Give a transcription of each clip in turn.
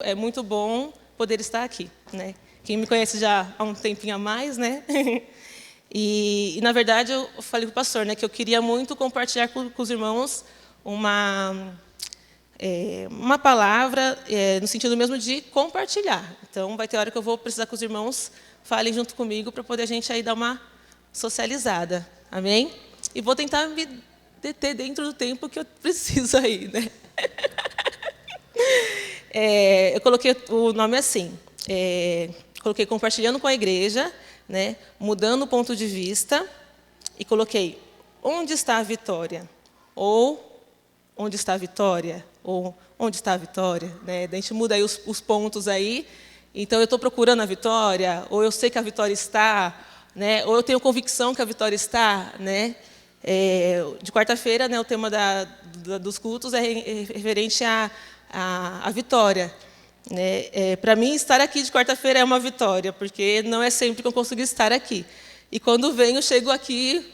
É muito bom poder estar aqui, né? Quem me conhece já há um tempinho a mais, né? Na verdade, eu falei para o pastor, né, que eu queria muito compartilhar com os irmãos uma palavra no sentido mesmo de compartilhar. Então, vai ter hora que eu vou precisar que os irmãos falem junto comigo para poder a gente aí dar uma socializada. Amém? E vou tentar me deter dentro do tempo que eu preciso aí, né? Eu coloquei o nome assim, coloquei compartilhando com a igreja, né, mudando o ponto de vista, e coloquei onde está a vitória? Ou onde está a vitória? Ou onde está a vitória? Né? A gente muda aí os pontos aí. Então, eu estou procurando a vitória, ou eu sei que a vitória está, né, ou eu tenho convicção que a vitória está. Né? De quarta-feira, né, o tema dos cultos é referente à vitória. Né? Para mim, estar aqui de quarta-feira é uma vitória, porque não é sempre que eu consigo estar aqui. E quando venho, chego aqui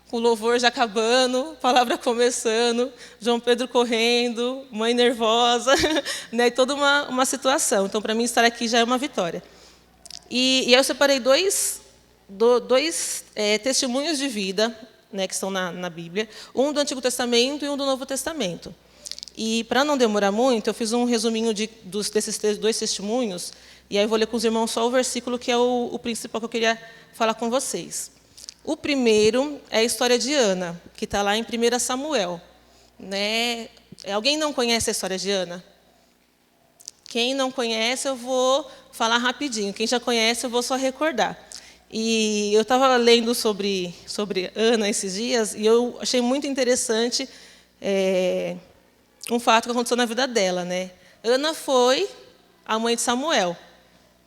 com o louvor já acabando, palavra começando, João Pedro correndo, mãe nervosa, né? Toda uma situação. Então, para mim, estar aqui já é uma vitória. E aí eu separei dois testemunhos de vida, né, que estão na Bíblia, um do Antigo Testamento e um do Novo Testamento. E, para não demorar muito, eu fiz um resuminho desses dois testemunhos, e aí eu vou ler com os irmãos só o versículo que é o principal que eu queria falar com vocês. O primeiro é a história de Ana, que está lá em 1 Samuel. Né? Alguém não conhece a história de Ana? Quem não conhece, eu vou falar rapidinho. Quem já conhece, eu vou só recordar. E eu estava lendo sobre Ana esses dias, e eu achei muito interessante um fato que aconteceu na vida dela. Né? Ana foi a mãe de Samuel,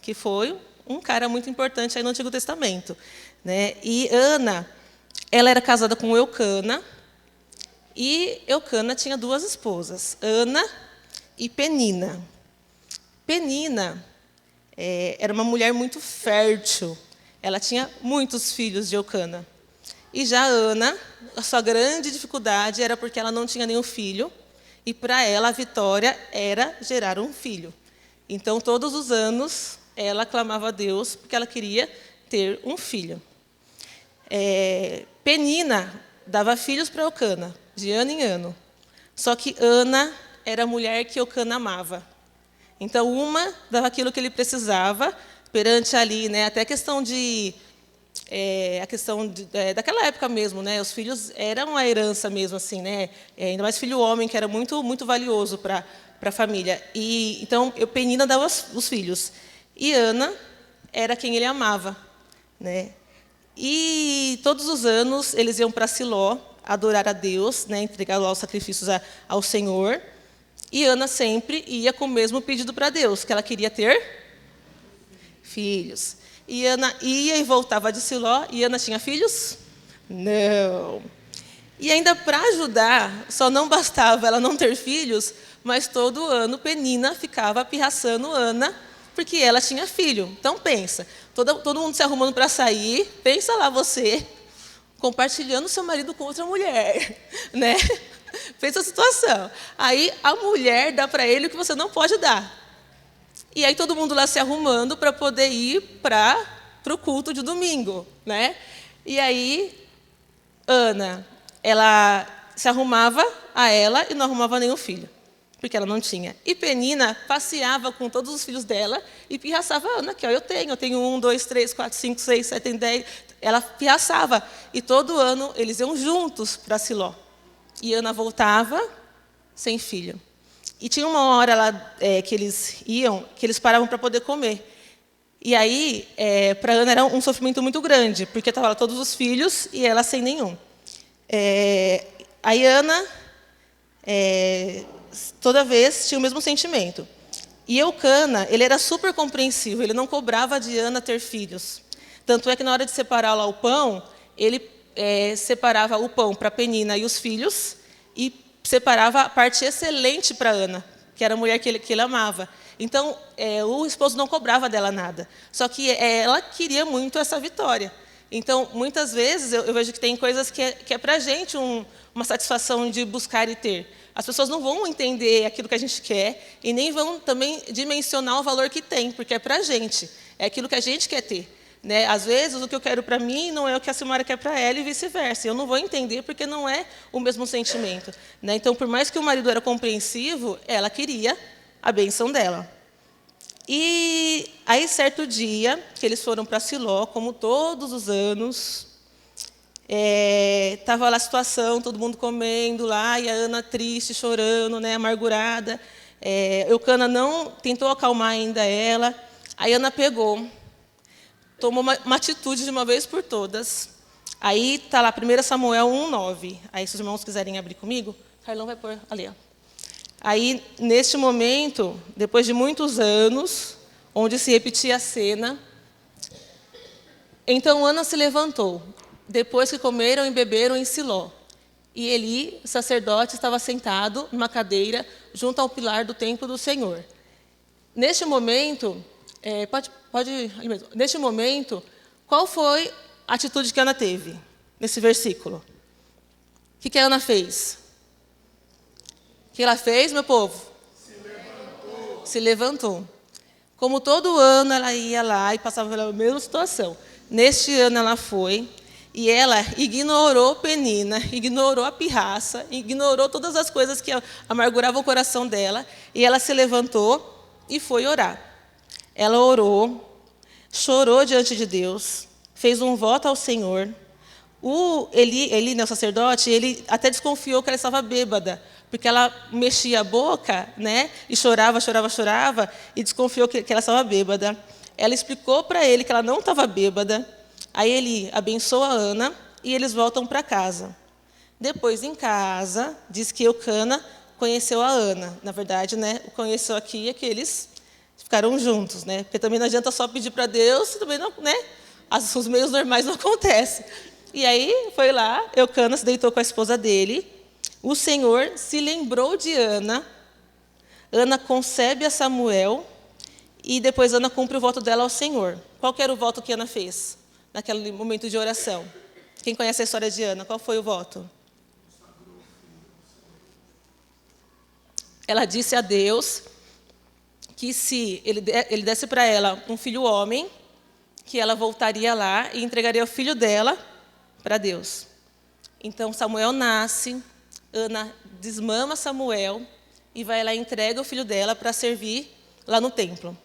que foi um cara muito importante aí no Antigo Testamento. Né? E Ana, ela era casada com Eucana, e Eucana tinha duas esposas, Ana e Penina. Penina era uma mulher muito fértil, ela tinha muitos filhos de Eucana. E já Ana, a sua grande dificuldade era porque ela não tinha nenhum filho, e para ela a vitória era gerar um filho. Então, todos os anos, ela clamava a Deus porque ela queria ter um filho. Penina dava filhos para Eucana, de ano em ano. Só que Ana era a mulher que Eucana amava. Então, uma dava aquilo que ele precisava, perante ali, né, até a questão daquela época mesmo, né, os filhos eram a herança mesmo, assim, né, ainda mais filho homem, que era muito, muito valioso para a família. E, então, Penina dava os filhos. E Ana era quem ele amava. Né? E todos os anos eles iam para Siló adorar a Deus, né, entregar lá os sacrifícios ao Senhor. E Ana sempre ia com o mesmo pedido para Deus, que ela queria ter filhos. E Ana ia e voltava de Siló, e Ana tinha filhos? Não. E ainda para ajudar, só não bastava ela não ter filhos, mas todo ano Penina ficava pirraçando Ana, porque ela tinha filho. Então, pensa, todo mundo se arrumando para sair, pensa lá você, compartilhando seu marido com outra mulher. Né? Pensa a situação. Aí, a mulher dá para ele o que você não pode dar. E aí, todo mundo lá se arrumando para poder ir para o culto de domingo. Né? E aí, Ana, ela se arrumava a ela e não arrumava nenhum filho, porque ela não tinha. E Penina passeava com todos os filhos dela e pirraçava Ana, aqui, ó, eu tenho 1, 2, 3, 4, 5, 6, 7, 10. Ela pirraçava. E todo ano eles iam juntos para Siló. E Ana voltava sem filho. E tinha uma hora lá que eles paravam para poder comer. E aí, para Ana era um sofrimento muito grande, porque estavam lá todos os filhos e ela sem nenhum. Aí Ana, toda vez, tinha o mesmo sentimento. E Eucana, ele era super compreensivo, ele não cobrava de Ana ter filhos. Tanto é que na hora de separar lá o pão, ele separava o pão para Penina e os filhos, e separava a parte excelente para Ana, que era a mulher que ele amava. Então, o esposo não cobrava dela nada. Só que ela queria muito essa vitória. Então, muitas vezes, eu vejo que tem coisas que é para a gente uma satisfação de buscar e ter. As pessoas não vão entender aquilo que a gente quer e nem vão também dimensionar o valor que tem, porque é para a gente, é aquilo que a gente quer ter. Né? Às vezes, o que eu quero para mim não é o que a Silmara quer para ela e vice-versa. Eu não vou entender porque não é o mesmo sentimento. Né? Então, por mais que o marido era compreensivo, ela queria a bênção dela. E aí, certo dia, que eles foram para Siló, como todos os anos, estava lá a situação, todo mundo comendo lá, e a Ana triste, chorando, né, amargurada. Eucana não tentou acalmar ainda ela. Aí Ana pegou, tomou uma atitude de uma vez por todas. Aí está lá, 1 Samuel 1:9. Aí, se os irmãos quiserem abrir comigo, Carlão vai pôr ali, ó. Aí, neste momento, depois de muitos anos, onde se repetia a cena, então Ana se levantou, depois que comeram e beberam em Siló. E Eli, o sacerdote, estava sentado numa cadeira junto ao pilar do templo do Senhor. Neste momento, neste momento, qual foi a atitude que Ana teve nesse versículo? O que a Ana fez? O que ela fez, meu povo? Se levantou. Como todo ano ela ia lá e passava pela mesma situação. Neste ano ela foi e ela ignorou Penina, ignorou a pirraça, ignorou todas as coisas que amarguravam o coração dela, e ela se levantou e foi orar. Ela orou, chorou diante de Deus, fez um voto ao Senhor. O Eli, né, o sacerdote, ele até desconfiou que ela estava bêbada, porque ela mexia a boca, né, e chorava, e desconfiou que ela estava bêbada. Ela explicou para ele que ela não estava bêbada. Aí ele abençoa a Ana e eles voltam para casa. Depois, em casa, diz que Eucana conheceu a Ana. Na verdade, né, o conheceu aqui é que eles ficaram juntos, né? Porque também não adianta só pedir para Deus, também não, né? Os meios normais não acontecem. E aí foi lá, Eucana se deitou com a esposa dele. O Senhor se lembrou de Ana. Ana concebe a Samuel e depois Ana cumpre o voto dela ao Senhor. Qual que era o voto que Ana fez naquele momento de oração? Quem conhece a história de Ana, qual foi o voto? Ela disse a Deus que se ele desse para ela um filho homem, que ela voltaria lá e entregaria o filho dela para Deus. Então Samuel nasce, Ana desmama Samuel e vai lá e entrega o filho dela para servir lá no templo.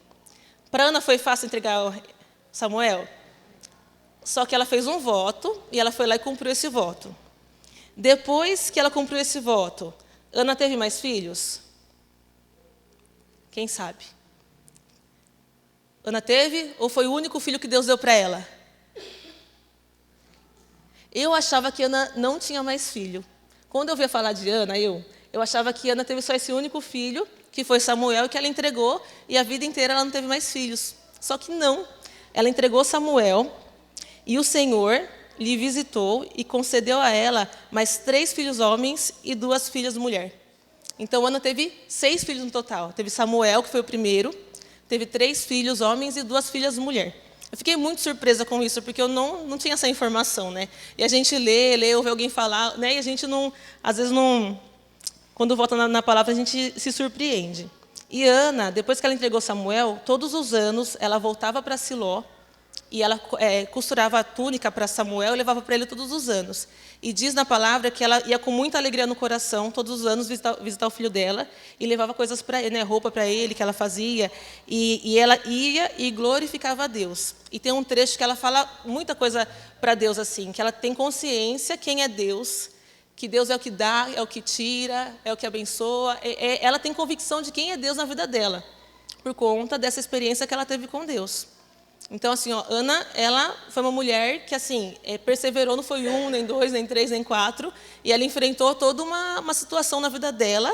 Para Ana foi fácil entregar Samuel? Só que ela fez um voto e ela foi lá e cumpriu esse voto. Depois que ela cumpriu esse voto, Ana teve mais filhos? Quem sabe? Ana teve ou foi o único filho que Deus deu para ela? Eu achava que Ana não tinha mais filho. Quando eu ouvia falar de Ana, eu achava que Ana teve só esse único filho, que foi Samuel, que ela entregou, e a vida inteira ela não teve mais filhos. Só que não. Ela entregou Samuel, e o Senhor lhe visitou e concedeu a ela mais 3 filhos homens e 2 filhas mulher. Então, Ana teve 6 filhos no total. Teve Samuel, que foi o primeiro, teve 3 filhos homens e 2 filhas mulher. Eu fiquei muito surpresa com isso, porque eu não tinha essa informação, né? E a gente lê, ouve alguém falar, né? E a gente não, às vezes não, quando volta na palavra, a gente se surpreende. E Ana, depois que ela entregou Samuel, todos os anos ela voltava para Siló e ela costurava a túnica para Samuel e levava para ele todos os anos. E diz na palavra que ela ia com muita alegria no coração, todos os anos, visitar o filho dela, e levava coisas para ele, né, roupa para ele, que ela fazia, e ela ia e glorificava a Deus. E tem um trecho que ela fala muita coisa para Deus, assim, que ela tem consciência quem é Deus, que Deus é o que dá, é o que tira, é o que abençoa. Ela tem convicção de quem é Deus na vida dela, por conta dessa experiência que ela teve com Deus. Então, assim, Ana, ela foi uma mulher que, assim, perseverou, não foi 1, nem 2, nem 3, nem 4, e ela enfrentou toda uma situação na vida dela,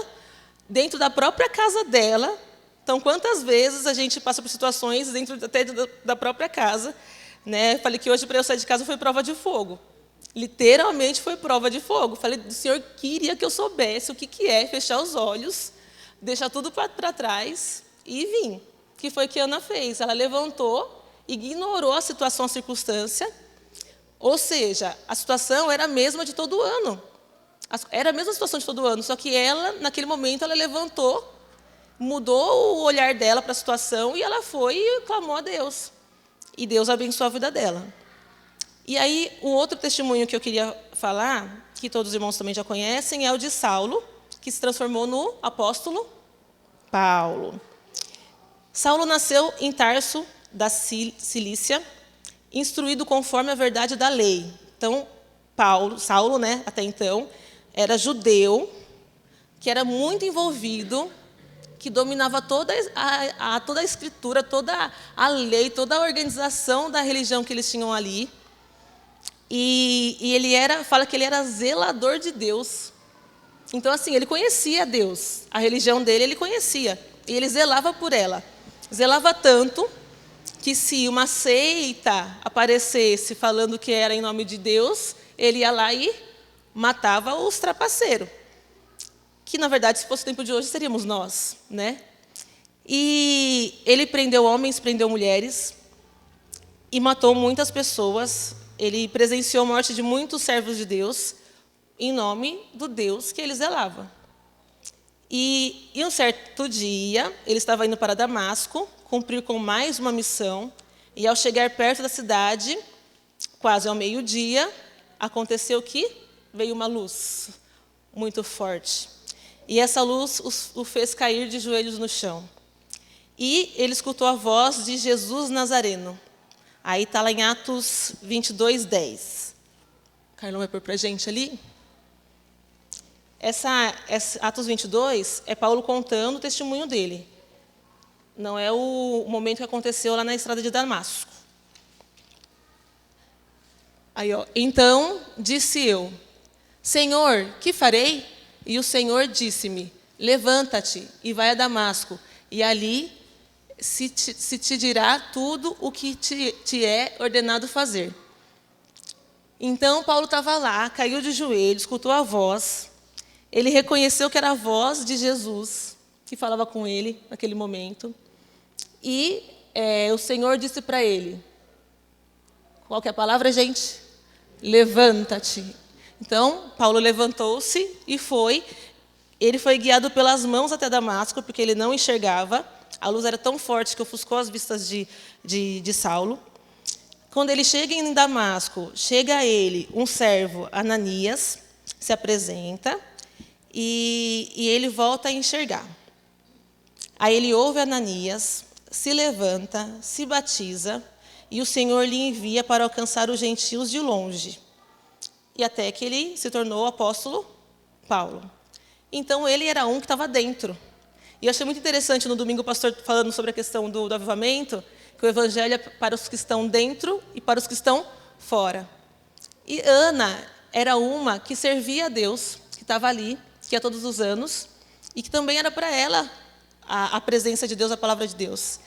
dentro da própria casa dela. Então, quantas vezes a gente passa por situações dentro até da própria casa, né? Falei que hoje, para eu sair de casa, foi prova de fogo. Literalmente foi prova de fogo. Falei, o Senhor queria que eu soubesse o que é fechar os olhos, deixar tudo para trás e vir. Que foi o que Ana fez. Ela levantou, ignorou a situação, a circunstância, Ou seja, a situação era a mesma de todo ano. Era a mesma situação de todo ano, só que ela, naquele momento, ela levantou, mudou o olhar dela para a situação e ela foi e clamou a Deus. E Deus abençoou a vida dela. E aí, o outro testemunho que eu queria falar, que todos os irmãos também já conhecem, é o de Saulo, que se transformou no apóstolo Paulo. Saulo nasceu em Tarso, da Cilícia, instruído conforme a verdade da lei. Então, Saulo, né, até então, era judeu, que era muito envolvido, que dominava toda a escritura, toda a lei, toda a organização da religião que eles tinham ali. E ele fala que ele era zelador de Deus. Então, assim, ele conhecia Deus, a religião dele ele conhecia, e ele zelava por ela. Zelava tanto que se uma seita aparecesse falando que era em nome de Deus, ele ia lá e matava os trapaceiros. Que, na verdade, se fosse o tempo de hoje, seríamos nós, né? E ele prendeu homens, prendeu mulheres e matou muitas pessoas. Ele presenciou a morte de muitos servos de Deus em nome do Deus que ele zelava. E um certo dia, ele estava indo para Damasco, cumprir com mais uma missão, e ao chegar perto da cidade, quase ao meio-dia, aconteceu que veio uma luz muito forte. E essa luz o fez cair de joelhos no chão. E ele escutou a voz de Jesus Nazareno. Aí está lá em Atos 22, 10. Carlão vai pôr para a gente ali? Atos 22 é Paulo contando o testemunho dele. Não é o momento que aconteceu lá na estrada de Damasco. Aí, ó, então disse eu, Senhor, que farei? E o Senhor disse-me, levanta-te e vai a Damasco, e ali se te dirá tudo o que te é ordenado fazer. Então Paulo estava lá, caiu de joelhos, escutou a voz, ele reconheceu que era a voz de Jesus, que falava com ele naquele momento, e o Senhor disse para ele, qual que é a palavra, gente? Levanta-te. Então, Paulo levantou-se e foi. Ele foi guiado pelas mãos até Damasco, porque ele não enxergava. A luz era tão forte que ofuscou as vistas de Saulo. Quando ele chega em Damasco, chega a ele um servo, Ananias, se apresenta, e ele volta a enxergar. Aí ele ouve Ananias, se levanta, se batiza, e o Senhor lhe envia para alcançar os gentios de longe. E até que ele se tornou o apóstolo Paulo. Então, ele era um que estava dentro. E eu achei muito interessante no domingo o pastor falando sobre a questão do avivamento, que o evangelho é para os que estão dentro e para os que estão fora. E Ana era uma que servia a Deus, que estava ali, que ia todos os anos, e que também era para ela a presença de Deus, a palavra de Deus.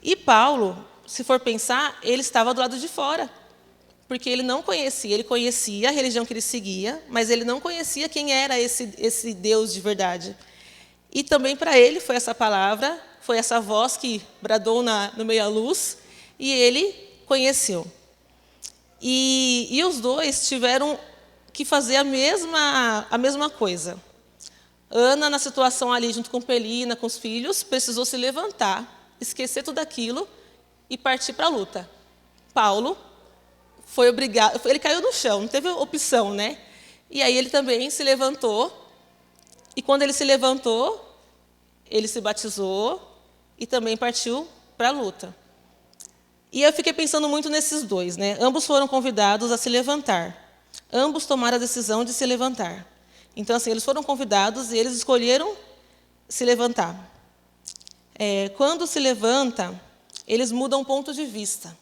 E Paulo, se for pensar, ele estava do lado de fora. Porque ele não conhecia, ele conhecia a religião que ele seguia, mas ele não conhecia quem era esse Deus de verdade. E também para ele foi essa palavra, foi essa voz que bradou no meio da luz, e ele conheceu. E os dois tiveram que fazer a mesma coisa. Ana, na situação ali, junto com Pelina, com os filhos, precisou se levantar, esquecer tudo aquilo e partir para a luta. Paulo foi obrigado, ele caiu no chão, não teve opção, né? E aí ele também se levantou, e quando ele se levantou, ele se batizou e também partiu para a luta. E eu fiquei pensando muito nesses dois, né? Ambos foram convidados a se levantar. Ambos tomaram a decisão de se levantar. Então, assim, eles foram convidados e eles escolheram se levantar. Quando se levanta, eles mudam o ponto de vista.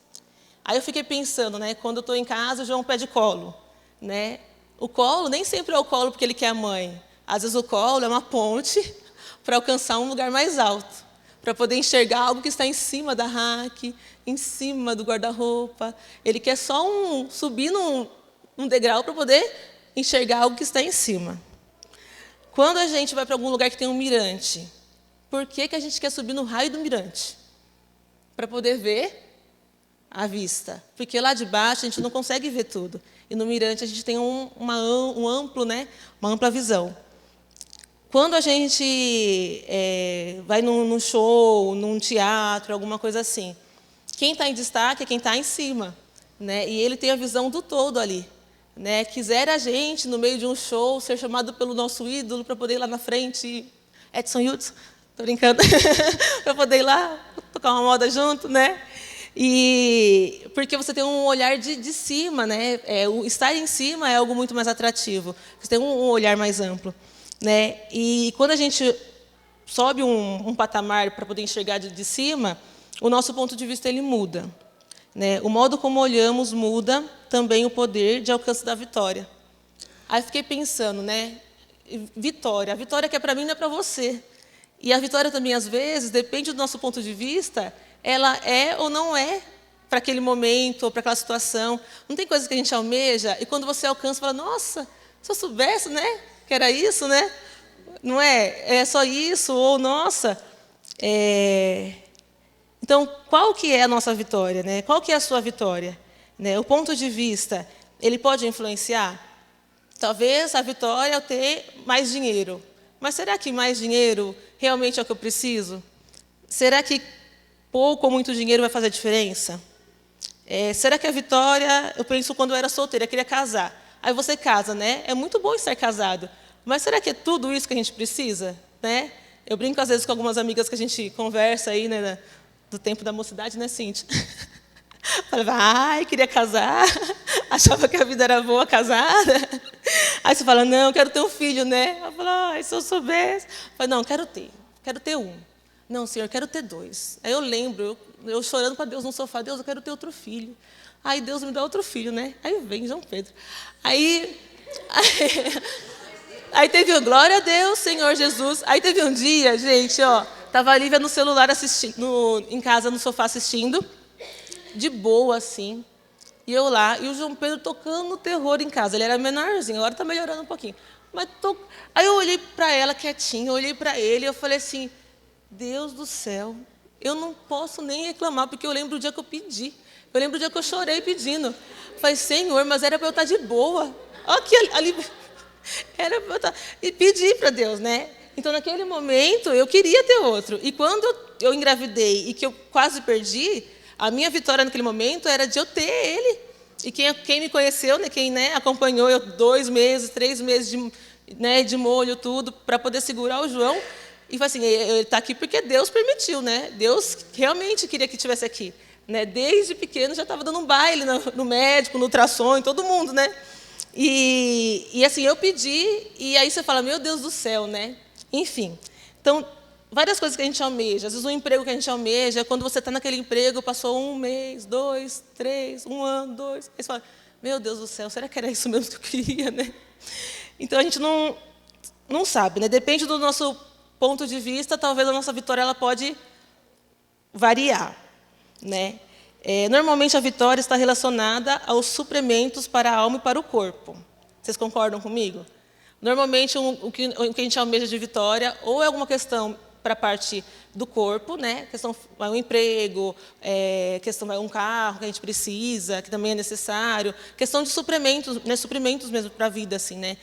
Aí eu fiquei pensando, né? Quando eu estou em casa, o João pede colo, né? O colo nem sempre é o colo porque ele quer a mãe. Às vezes o colo é uma ponte para alcançar um lugar mais alto, para poder enxergar algo que está em cima da rack, em cima do guarda-roupa. Ele quer só subir num degrau para poder enxergar algo que está em cima. Quando a gente vai para algum lugar que tem um mirante, por que a gente quer subir no raio do mirante? Para poder ver à vista, porque lá de baixo a gente não consegue ver tudo. E no mirante a gente tem um amplo, né, uma ampla visão. Quando a gente vai num show, num teatro, alguma coisa assim, quem está em destaque é quem está em cima, né? E ele tem a visão do todo ali, né? Quisera a gente, no meio de um show, ser chamado pelo nosso ídolo para poder ir lá na frente, Edson Hudson, estou brincando, para poder ir lá tocar uma moda junto, né? E porque você tem um olhar de cima, né? O estar em cima é algo muito mais atrativo. Você tem um olhar mais amplo, né? E quando a gente sobe um patamar para poder enxergar de cima, o nosso ponto de vista ele muda, né? O modo como olhamos muda também o poder de alcance da vitória. Aí fiquei pensando, né? Vitória, a vitória que é para mim não é para você. E a vitória também às vezes depende do nosso ponto de vista. Ela é ou não é para aquele momento ou para aquela situação. Não tem coisa que a gente almeja e quando você alcança, fala, nossa, se eu soubesse, né, que era isso, né? Não é só isso, ou nossa. Então, qual que é a nossa vitória, né? Qual que é a sua vitória? Né? O ponto de vista, ele pode influenciar? Talvez a vitória é eu ter mais dinheiro. Mas será que mais dinheiro realmente é o que eu preciso? Será que pouco ou muito dinheiro vai fazer diferença? Será que a vitória, eu penso quando eu era solteira, eu queria casar. Aí você casa, né? É muito bom estar casado. Mas será que é tudo isso que a gente precisa? Né? Eu brinco às vezes com algumas amigas que a gente conversa aí, né, do tempo da mocidade, né, Cíntia? Falava, ai, queria casar, achava que a vida era boa casada. Aí você fala, não, quero ter um filho, né? Eu falo, ai, se eu soubesse. Eu falo, não, quero ter um. Não, Senhor, quero ter 2. Aí eu lembro, eu chorando para Deus no sofá, Deus, eu quero ter outro filho. Aí Deus me dá outro filho, né? Aí vem João Pedro. Aí teve o glória a Deus, Senhor Jesus. Aí teve um dia, gente, ó, estava a Lívia no celular assistindo, em casa, no sofá assistindo, de boa, assim. E eu lá, e o João Pedro tocando terror em casa. Ele era menorzinho, agora está melhorando um pouquinho. Aí eu olhei para ela quietinha, eu olhei para ele e eu falei assim, Deus do céu, eu não posso nem reclamar, porque eu lembro o dia que eu pedi. Eu lembro o dia que eu chorei pedindo. Eu falei, Senhor, mas era para eu estar de boa. Olha aqui, ali, era para eu estar... E pedi para Deus, né? Então, naquele momento, eu queria ter outro. E quando eu engravidei e que eu quase perdi, a minha vitória naquele momento era de eu ter ele. E quem me conheceu, né, quem, né, acompanhou eu 2 meses, 3 meses de molho, tudo, para poder segurar o João. E foi assim, ele está aqui porque Deus permitiu, né? Deus realmente queria que estivesse aqui. Né? Desde pequeno já estava dando um baile no médico, no ultrassom, em todo mundo, né? E assim, eu pedi, e aí você fala, meu Deus do céu, né? Enfim, então, várias coisas que a gente almeja. Às vezes um emprego que a gente almeja, quando você está naquele emprego, passou 1 mês, 2, 3, 1 ano, 2, aí você fala, meu Deus do céu, será que era isso mesmo que eu queria, né? Então, a gente não sabe, né? Depende do nosso ponto de vista, talvez a nossa vitória ela pode variar, né? Normalmente a vitória está relacionada aos suplementos para a alma e para o corpo. Vocês concordam comigo? Normalmente o que a gente almeja de vitória ou é alguma questão para a parte do corpo, né? Questão um emprego, questão um carro que a gente precisa, que também é necessário, questão de suplementos, né? Suprimentos mesmo para a vida, assim, né?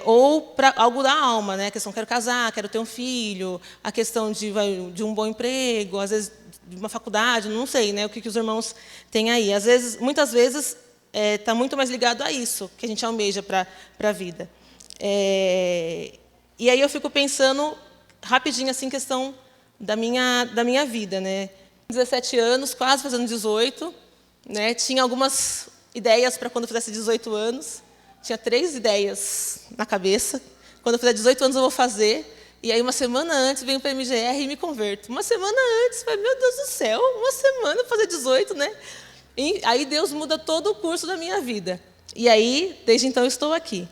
Ou para algo da alma, né? A questão quero casar, quero ter um filho, a questão de um bom emprego, às vezes de uma faculdade, não sei, né? O que os irmãos têm aí. Muitas vezes está muito mais ligado a isso que a gente almeja para a vida. E aí eu fico pensando rapidinho assim questão da minha vida, né? 17 anos, quase fazendo 18, né? Tinha algumas ideias para quando eu fizesse 18 anos. Tinha 3 ideias na cabeça. Quando eu fizer 18 anos, eu vou fazer. E aí, uma semana antes, venho para a MGR e me converto. Uma semana antes, falei, meu Deus do céu, uma semana para fazer 18, né? E aí, Deus muda todo o curso da minha vida. E aí, desde então, eu estou aqui.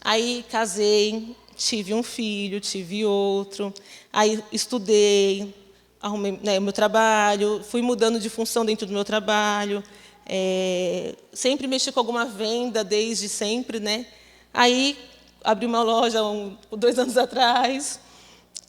Aí, casei, tive um filho, tive outro. Aí, estudei, arrumei, né, o meu trabalho, fui mudando de função dentro do meu trabalho. Sempre mexi com alguma venda, desde sempre, né? Aí abri uma loja 2 anos atrás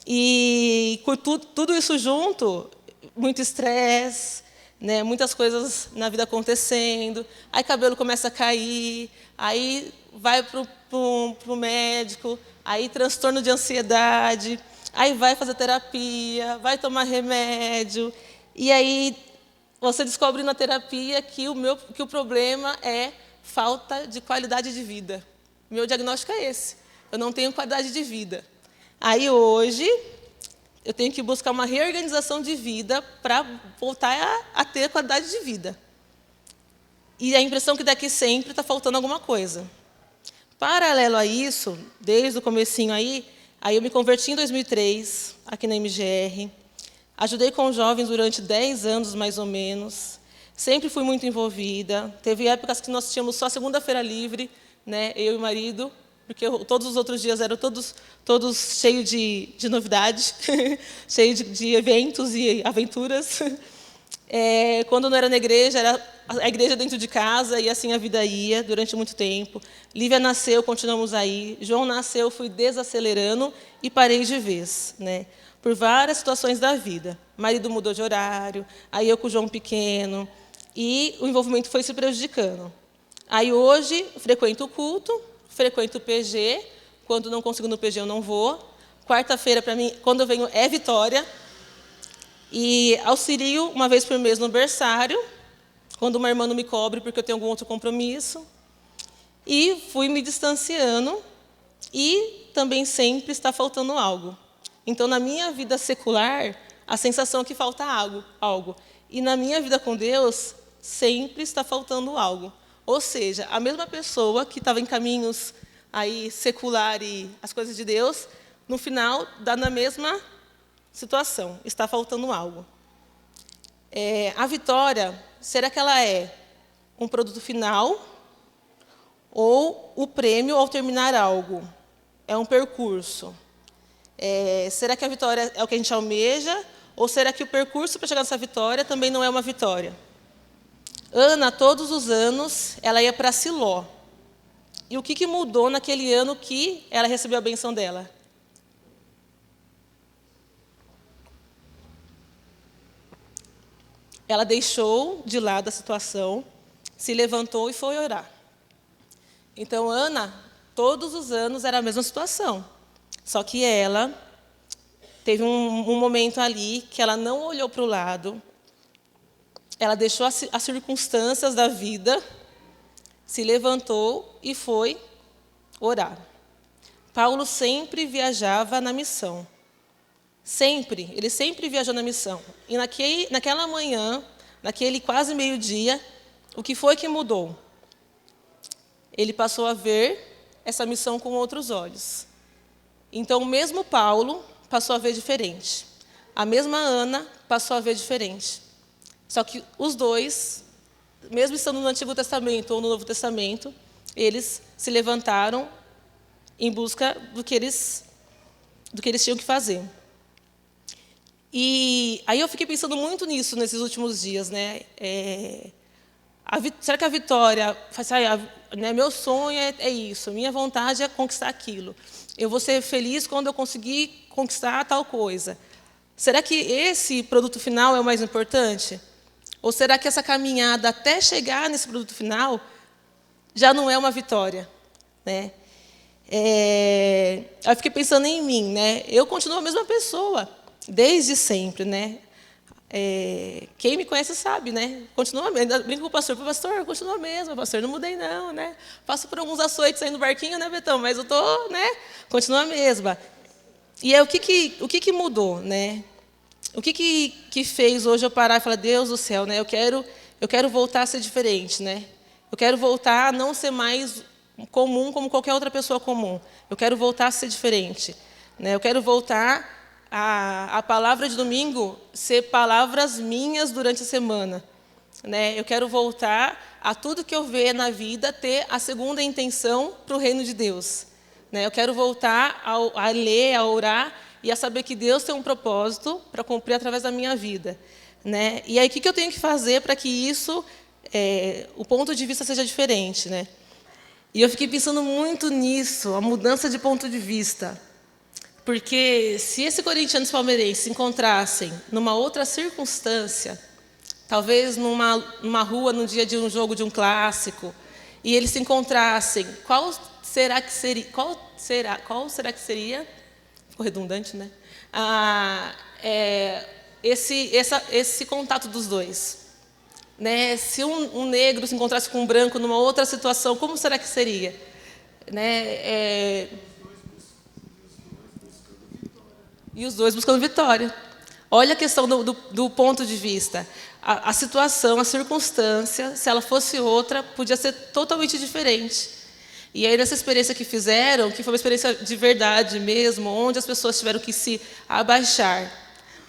e com tudo isso junto, muito estresse, né? Muitas coisas na vida acontecendo, aí cabelo começa a cair, aí vai pro médico, aí transtorno de ansiedade, aí vai fazer terapia, vai tomar remédio, e aí você descobre na terapia que o problema é falta de qualidade de vida. Meu diagnóstico é esse. Eu não tenho qualidade de vida. Aí hoje eu tenho que buscar uma reorganização de vida para voltar a ter qualidade de vida. E a impressão que daqui sempre está faltando alguma coisa. Paralelo a isso, desde o comecinho aí eu me converti em 2003, aqui na MGR. Ajudei com jovens durante 10 anos, mais ou menos. Sempre fui muito envolvida. Teve épocas que nós tínhamos só segunda-feira livre, né, eu e o marido, porque todos os outros dias eram todos cheios de novidade, cheios de eventos e aventuras. Quando não era na igreja, era a igreja dentro de casa, e assim a vida ia durante muito tempo. Lívia nasceu, continuamos aí. João nasceu, fui desacelerando e parei de vez, né, por várias situações da vida. Marido mudou de horário, aí eu com o João pequeno, e o envolvimento foi se prejudicando. Aí hoje frequento o culto, frequento o PG, quando não consigo no PG eu não vou. Quarta-feira, para mim, quando eu venho, é vitória. E auxilio uma vez por mês no berçário, quando uma irmã não me cobre porque eu tenho algum outro compromisso. E fui me distanciando, e também sempre está faltando algo. Então, na minha vida secular, a sensação é que falta algo. E na minha vida com Deus, sempre está faltando algo. Ou seja, a mesma pessoa que estava em caminhos aí secular e as coisas de Deus, no final dá na mesma situação, está faltando algo. A vitória, será que ela é um produto final ou o prêmio ao terminar algo? É um percurso. Será que a vitória é o que a gente almeja? Ou será que o percurso para chegar nessa vitória também não é uma vitória? Ana, todos os anos, ela ia para Siló. E o que mudou naquele ano que ela recebeu a benção dela? Ela deixou de lado a situação, se levantou e foi orar. Então, Ana, todos os anos era a mesma situação. Só que ela teve um momento ali que ela não olhou para o lado, ela deixou as circunstâncias da vida, se levantou e foi orar. Paulo sempre viajava na missão. Ele sempre viajou na missão. E naquela manhã, naquele quase meio-dia, o que foi que mudou? Ele passou a ver essa missão com outros olhos. Então, o mesmo Paulo passou a ver diferente. A mesma Ana passou a ver diferente. Só que os dois, mesmo estando no Antigo Testamento ou no Novo Testamento, eles se levantaram em busca do que eles tinham que fazer. E aí eu fiquei pensando muito nisso nesses últimos dias, né? Será que a vitória, meu sonho é isso, minha vontade é conquistar aquilo. Eu vou ser feliz quando eu conseguir conquistar tal coisa. Será que esse produto final é o mais importante? Ou será que essa caminhada até chegar nesse produto final já não é uma vitória, né? Eu fiquei pensando em mim, né? Eu continuo a mesma pessoa desde sempre, né? Quem me conhece sabe, né? Continua mesmo. Brinco com o pastor, continua mesmo, pastor, não mudei não, né? Passo por alguns açoites aí no barquinho, né, Betão? Mas eu tô, né? Continua a mesma. E o que mudou, né? O que fez hoje eu parar e falar, Deus do céu, né? Eu quero voltar a ser diferente, né? Eu quero voltar a não ser mais comum como qualquer outra pessoa comum. Eu quero voltar a ser diferente, né? Eu quero voltar a palavra de domingo ser palavras minhas durante a semana, né? Eu quero voltar a tudo que eu ver na vida ter a segunda intenção para o reino de Deus, né? Eu quero voltar a ler, a orar e a saber que Deus tem um propósito para cumprir através da minha vida, né? E aí, o que eu tenho que fazer para que isso, o ponto de vista seja diferente, né? E eu fiquei pensando muito nisso, a mudança de ponto de vista. Porque se esse corintiano e esse palmeirense se encontrassem numa outra circunstância, talvez numa rua, no dia de um jogo de um clássico, e eles se encontrassem, qual será que seria? Ficou redundante, né? Esse contato dos dois. Né? Se um negro se encontrasse com um branco numa outra situação, como será que seria? Né? E os dois buscando vitória. Olha a questão do ponto de vista. A situação, a circunstância, se ela fosse outra, podia ser totalmente diferente. E aí, nessa experiência que fizeram, que foi uma experiência de verdade mesmo, onde as pessoas tiveram que se abaixar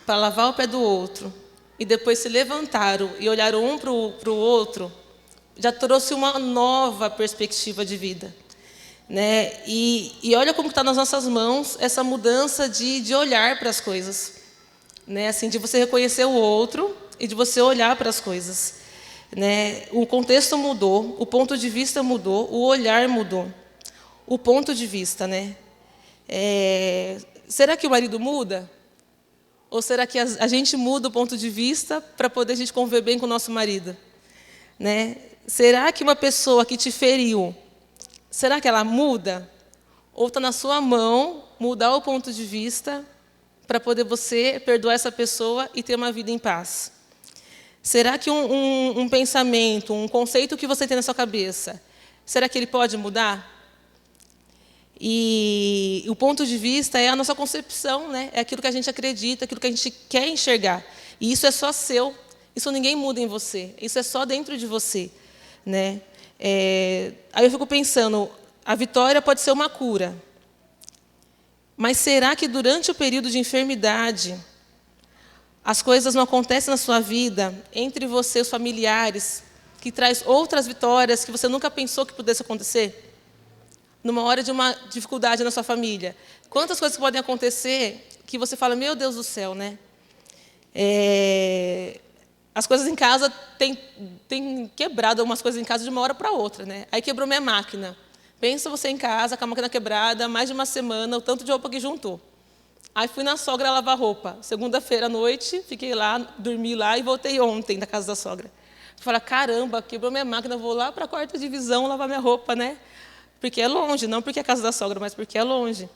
para lavar o pé do outro, e depois se levantaram e olharam um para o outro, já trouxe uma nova perspectiva de vida. Né? E olha como está nas nossas mãos essa mudança de olhar para as coisas. Né? Assim, de você reconhecer o outro e de você olhar para as coisas. Né? O contexto mudou, o ponto de vista mudou, o olhar mudou. O ponto de vista, né? Será que o marido muda? Ou será que a gente muda o ponto de vista para poder a gente conviver bem com o nosso marido? Né? Será que uma pessoa que te feriu, será que ela muda? Ou está na sua mão mudar o ponto de vista para poder você perdoar essa pessoa e ter uma vida em paz? Será que um pensamento, um conceito que você tem na sua cabeça, será que ele pode mudar? E o ponto de vista é a nossa concepção, né? É aquilo que a gente acredita, aquilo que a gente quer enxergar. E isso é só seu. Isso ninguém muda em você. Isso é só dentro de você. Né? Aí eu fico pensando, a vitória pode ser uma cura. Mas será que durante o período de enfermidade, as coisas não acontecem na sua vida, entre você e os familiares, que traz outras vitórias que você nunca pensou que pudesse acontecer? Numa hora de uma dificuldade na sua família. Quantas coisas podem acontecer que você fala, meu Deus do céu, né? As coisas em casa tem quebrado algumas coisas em casa de uma hora para outra, né? Aí quebrou minha máquina. Pensa você em casa, com a máquina quebrada, mais de uma semana, o tanto de roupa que juntou. Aí fui na sogra lavar roupa. Segunda-feira à noite, fiquei lá, dormi lá e voltei ontem da casa da sogra. Falei, caramba, quebrou minha máquina, vou lá para a quarta divisão lavar minha roupa, né? Porque é longe, não porque é a casa da sogra, mas porque é longe.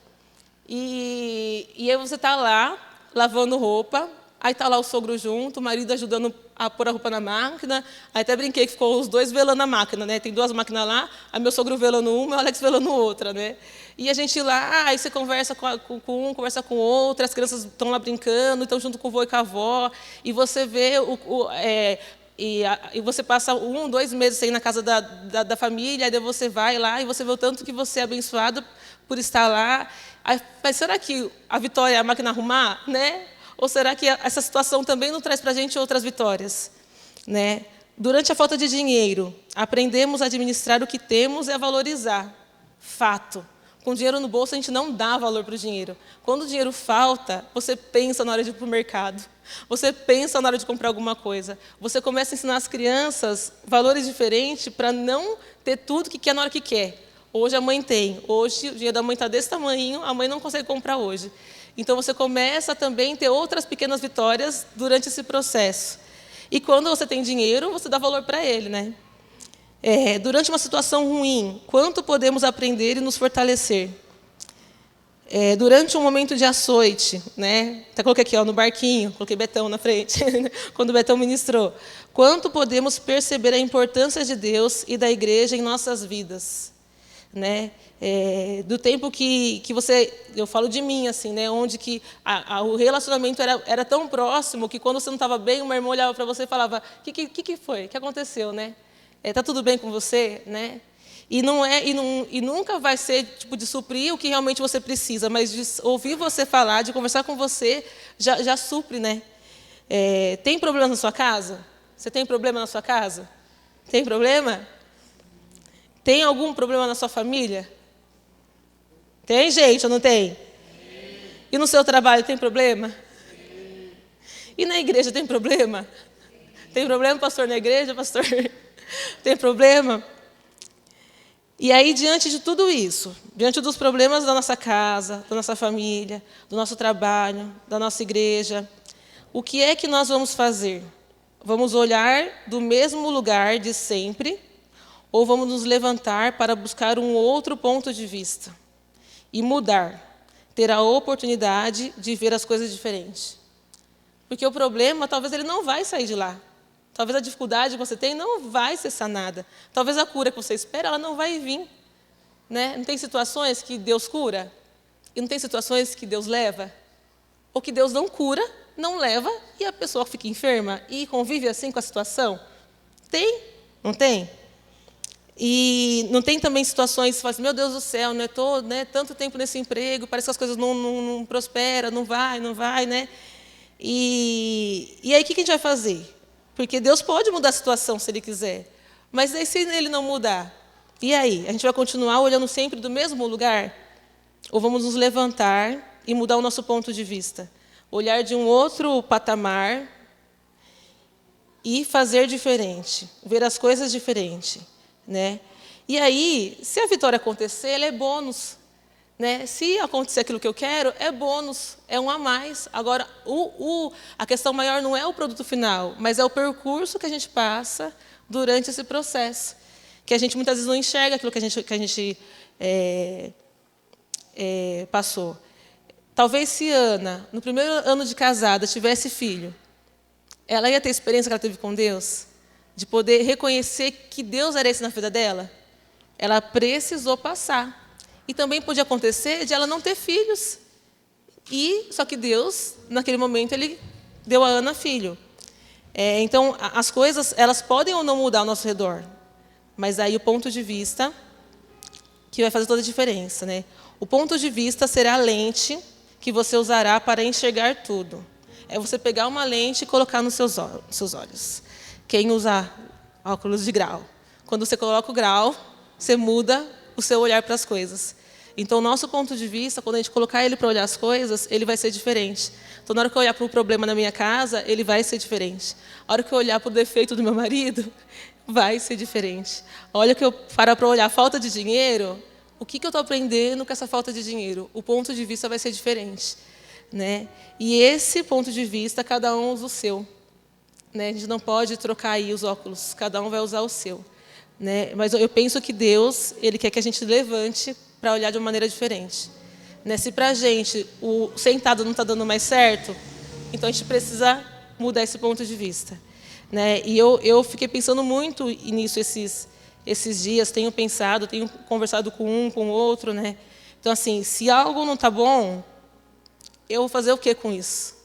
E aí você está lá, lavando roupa, aí está lá o sogro junto, o marido ajudando a pôr a roupa na máquina. Aí até brinquei que ficou os dois velando a máquina, né? Tem duas máquinas lá, aí meu sogro velando uma e o Alex velando outra, né? E a gente lá, aí você conversa com um, conversa com outro, as crianças estão lá brincando, estão junto com o vô e com a avó, e você vê e você passa 1, 2 meses aí na casa da família, aí você vai lá e você vê o tanto que você é abençoado por estar lá. Aí, mas será que a vitória é a máquina arrumar? Né? Ou será que essa situação também não traz para a gente outras vitórias? Né? Durante a falta de dinheiro, aprendemos a administrar o que temos e a valorizar. Fato. Com dinheiro no bolso, a gente não dá valor para o dinheiro. Quando o dinheiro falta, você pensa na hora de ir para o mercado. Você pensa na hora de comprar alguma coisa. Você começa a ensinar as crianças valores diferentes para não ter tudo que quer na hora que quer. Hoje a mãe tem. Hoje o dinheiro da mãe está desse tamanho, a mãe não consegue comprar hoje. Então você começa também a ter outras pequenas vitórias durante esse processo. E quando você tem dinheiro, você dá valor para ele, né? Durante uma situação ruim, quanto podemos aprender e nos fortalecer? Durante um momento de açoite, né? Até coloquei aqui no barquinho, coloquei Betão na frente, quando o Betão ministrou. Quanto podemos perceber a importância de Deus e da igreja em nossas vidas? Né? Do tempo que você, eu falo de mim, assim, né? Onde que o relacionamento era tão próximo que quando você não estava bem, uma irmã olhava para você e falava, o que foi? O que aconteceu, né? Tá tudo bem com você, né? E nunca vai ser tipo de suprir o que realmente você precisa, mas de ouvir você falar, de conversar com você, já supre, né? Tem problema na sua casa? Você tem problema na sua casa? Tem problema? Tem algum problema na sua família? Tem, gente, ou não tem? E no seu trabalho tem problema? E na igreja tem problema? Tem problema, pastor, na igreja, pastor? Tem problema? E aí, diante de tudo isso, diante dos problemas da nossa casa, da nossa família, do nosso trabalho, da nossa igreja, o que é que nós vamos fazer? Vamos olhar do mesmo lugar de sempre ou vamos nos levantar para buscar um outro ponto de vista e mudar, ter a oportunidade de ver as coisas diferentes? Porque o problema, talvez ele não vai sair de lá. Talvez a dificuldade que você tem não vai ser sanada. Talvez a cura que você espera, ela não vai vir. Né? Não tem situações que Deus cura? E não tem situações que Deus leva? Ou que Deus não cura, não leva, e a pessoa fica enferma e convive assim com a situação? Tem? Não tem? E não tem também situações que você fala assim, meu Deus do céu, né, estou tanto tempo nesse emprego, parece que as coisas não prosperam, não vai, né? E aí o que a gente vai fazer? Porque Deus pode mudar a situação se Ele quiser. Mas aí, se Ele não mudar, e aí? A gente vai continuar olhando sempre do mesmo lugar? Ou vamos nos levantar e mudar o nosso ponto de vista? Olhar de um outro patamar e fazer diferente, ver as coisas diferente, né? E aí, se a vitória acontecer, ela é bônus. Né? Se acontecer aquilo que eu quero, é bônus, é um a mais. Agora, a questão maior não é o produto final, mas é o percurso que a gente passa durante esse processo. Que a gente muitas vezes não enxerga aquilo que a gente passou. Talvez se Ana, no primeiro ano de casada, tivesse filho, ela ia ter a experiência que ela teve com Deus, de poder reconhecer que Deus era esse na vida dela. Ela precisou passar. E também podia acontecer de ela não ter filhos. Só que Deus, naquele momento, Ele deu a Ana filho. Então, as coisas, elas podem ou não mudar ao nosso redor. Mas aí o ponto de vista que vai fazer toda a diferença. Né? O ponto de vista será a lente que você usará para enxergar tudo. É você pegar uma lente e colocar nos seus olhos. Quem usa óculos de grau? Quando você coloca o grau, você muda o seu olhar para as coisas. Então, o nosso ponto de vista, quando a gente colocar ele para olhar as coisas, ele vai ser diferente. Então, na hora que eu olhar para o problema na minha casa, ele vai ser diferente. A hora que eu olhar para o defeito do meu marido, vai ser diferente. A hora que eu parar para olhar a falta de dinheiro, o que eu estou aprendendo com essa falta de dinheiro? O ponto de vista vai ser diferente. Né? E esse ponto de vista, cada um usa o seu. Né? A gente não pode trocar aí os óculos, cada um vai usar o seu. Né? Mas eu penso que Deus, Ele quer que a gente levante para olhar de uma maneira diferente. Né? Se para a gente o sentado não está dando mais certo, então a gente precisa mudar esse ponto de vista. Né? E eu fiquei pensando muito nisso esses dias, tenho pensado, tenho conversado com um, com o outro. Né? Então, assim, se algo não está bom, eu vou fazer o que com isso?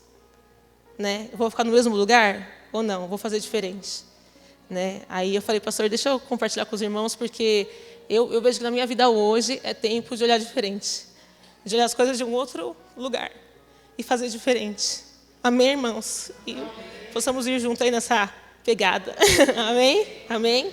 Né? Eu vou ficar no mesmo lugar ou não? Vou fazer diferente. Né? Aí eu falei, pastor, deixa eu compartilhar com os irmãos, porque eu vejo que na minha vida hoje é tempo de olhar diferente. De olhar as coisas de um outro lugar e fazer diferente. Amém, irmãos? E possamos ir juntos aí nessa pegada. Amém? Amém?